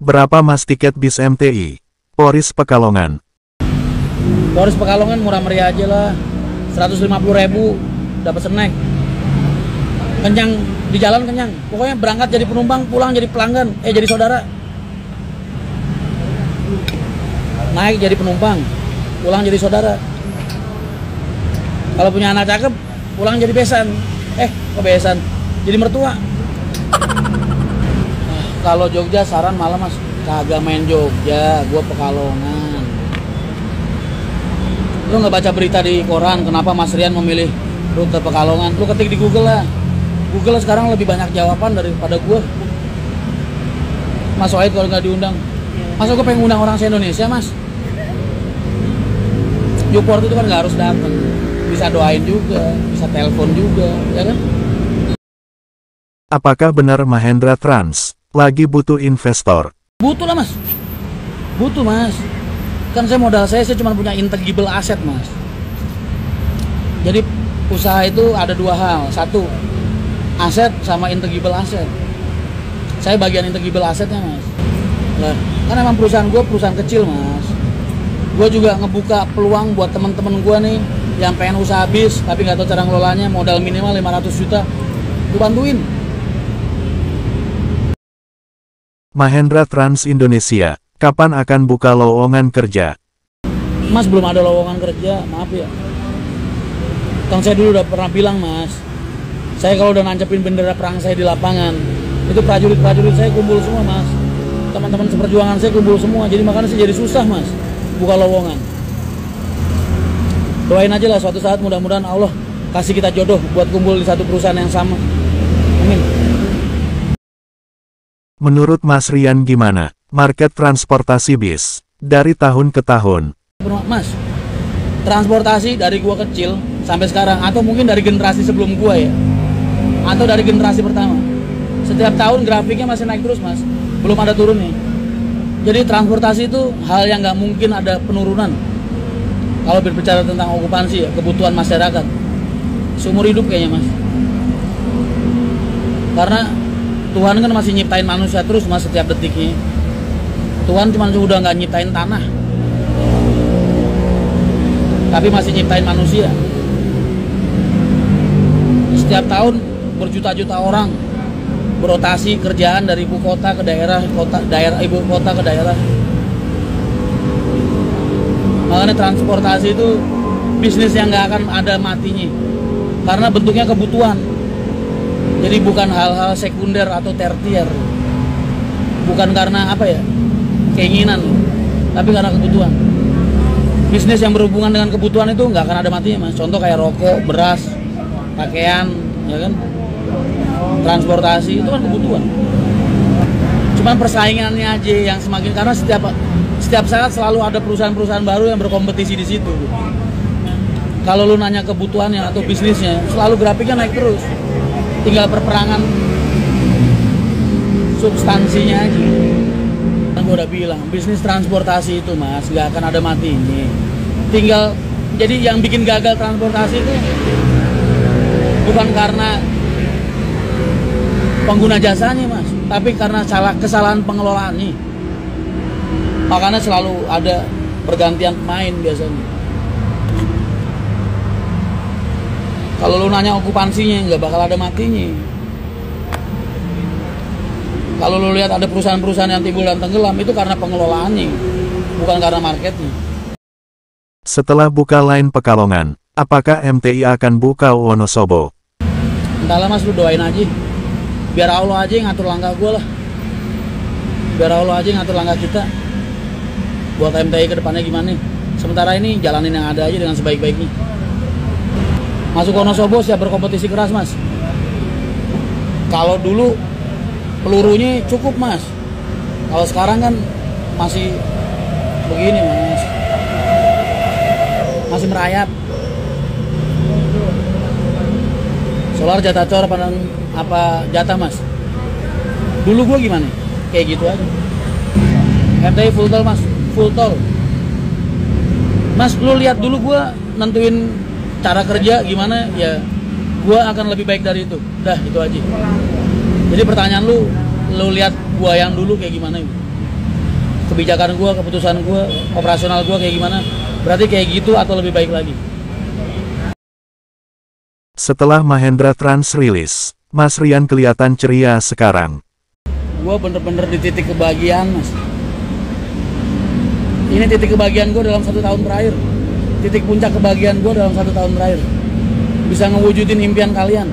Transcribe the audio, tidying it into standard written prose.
Berapa mas tiket bis MTI? Polres Pekalongan. Polres Pekalongan murah meriah aja lah. 150.000 dapat snack. Kenyang di jalan, kenyang. Pokoknya berangkat jadi penumpang, pulang jadi pelanggan, jadi saudara. Naik jadi penumpang, pulang jadi saudara. Kalau punya anak cakep, pulang jadi besan. Kok besan? Jadi mertua. Kalau Jogja saran malah mas, kagak main Jogja, gua Pekalongan. Lu nggak baca berita di koran kenapa Mas Rian memilih rute Pekalongan? Lu ketik di Google lah. Google sekarang lebih banyak jawaban daripada gua. Mas Wahid kalau nggak diundang, masa gua pengen undang orang se-Indonesia mas? Newport itu kan nggak harus datang, bisa doain juga, bisa telepon juga, ya kan? Apakah benar Mahendra Trans lagi butuh investor? Butuh lah mas, butuh mas. Kan modal saya cuma punya intangible aset mas. Jadi usaha itu ada dua hal, satu aset sama intangible aset. Saya bagian intangible asetnya mas. Lah, kan emang perusahaan gue perusahaan kecil mas. Gue juga ngebuka peluang buat temen-temen gue nih yang pengen usaha bis tapi nggak tahu cara ngelolanya, modal minimal 500 juta, gue bantuin. Mahendra Trans Indonesia, kapan akan buka lowongan kerja? Mas belum ada lowongan kerja, maaf ya. Kan saya dulu udah pernah bilang mas, saya kalau udah nancepin bendera perang saya di lapangan, itu prajurit-prajurit saya kumpul semua mas. Teman-teman seperjuangan saya kumpul semua, jadi makanya saya jadi susah mas buka lowongan. Doain aja lah suatu saat mudah-mudahan Allah kasih kita jodoh buat kumpul di satu perusahaan yang sama. Amin. Menurut Mas Rian gimana market transportasi bis dari tahun ke tahun? Mas, transportasi dari gua kecil sampai sekarang, atau mungkin dari generasi sebelum gua ya, atau dari generasi pertama, setiap tahun grafiknya masih naik terus mas, belum ada turunnya. Jadi transportasi itu hal yang nggak mungkin ada penurunan. Kalau berbicara tentang okupansi ya, kebutuhan masyarakat seumur hidup kayaknya mas. Karena Tuhan kan masih nyiptain manusia terus mas setiap detiknya. Tuhan cuma udah nggak nyiptain tanah, tapi masih nyiptain manusia. Setiap tahun berjuta-juta orang berotasi kerjaan dari ibu kota ke daerah, ibu kota ke daerah. Makanya transportasi itu bisnis yang nggak akan ada matinya, karena bentuknya kebutuhan. Jadi bukan hal-hal sekunder atau tertier, bukan karena apa ya, keinginan, tapi karena kebutuhan. Bisnis yang berhubungan dengan kebutuhan itu nggak akan ada matinya mas. Contoh kayak rokok, beras, pakaian, ya kan, transportasi itu kan kebutuhan. Cuman persaingannya aja yang semakin, karena setiap saat selalu ada perusahaan-perusahaan baru yang berkompetisi di situ. Kalau lu nanya kebutuhannya atau bisnisnya, selalu grafiknya naik terus. Tinggal perperangan substansinya aja. Gue udah bilang, bisnis transportasi itu mas nggak akan ada matinya. Tinggal, jadi yang bikin gagal transportasi itu bukan karena pengguna jasanya mas, tapi karena kesalahan pengelolaannya. Makanya selalu ada pergantian pemain biasanya. Kalau lu nanya okupansinya, nggak bakal ada matinya. Kalau lu lihat ada perusahaan-perusahaan yang timbul dan tenggelam, itu karena pengelolaannya, bukan karena marketnya. Setelah buka line Pekalongan, apakah MTI akan buka Wonosobo? Entahlah mas, lu doain aja. Biar Allah aja yang ngatur langkah gue lah. Biar Allah aja yang ngatur langkah kita. Buat MTI ke depannya gimana. Sementara ini jalanin yang ada aja dengan sebaik-baiknya. Masuk Wonosobo siap berkompetisi keras mas. Kalau dulu pelurunya cukup mas, kalau sekarang kan masih begini mas, masih merayap. Solar jatah cor apa jatah mas? Dulu gua gimana? Kayak gitu aja. MTI full tol mas, full tol. Mas lu lihat dulu gua nentuin cara kerja gimana ya, gua akan lebih baik dari itu. Dah itu aja. Jadi pertanyaan lu lihat gua yang dulu kayak gimana? kebijakan gue, keputusan gue, operasional gue kayak gimana. Berarti kayak gitu atau lebih baik lagi. Setelah Mahendra Trans rilis, Mas Rian kelihatan ceria sekarang. Gue bener-bener di titik kebahagiaan, Mas. Ini titik kebahagiaan gue dalam 1 tahun terakhir. Titik puncak kebahagiaan gue dalam 1 tahun terakhir. Bisa ngewujudin impian kalian.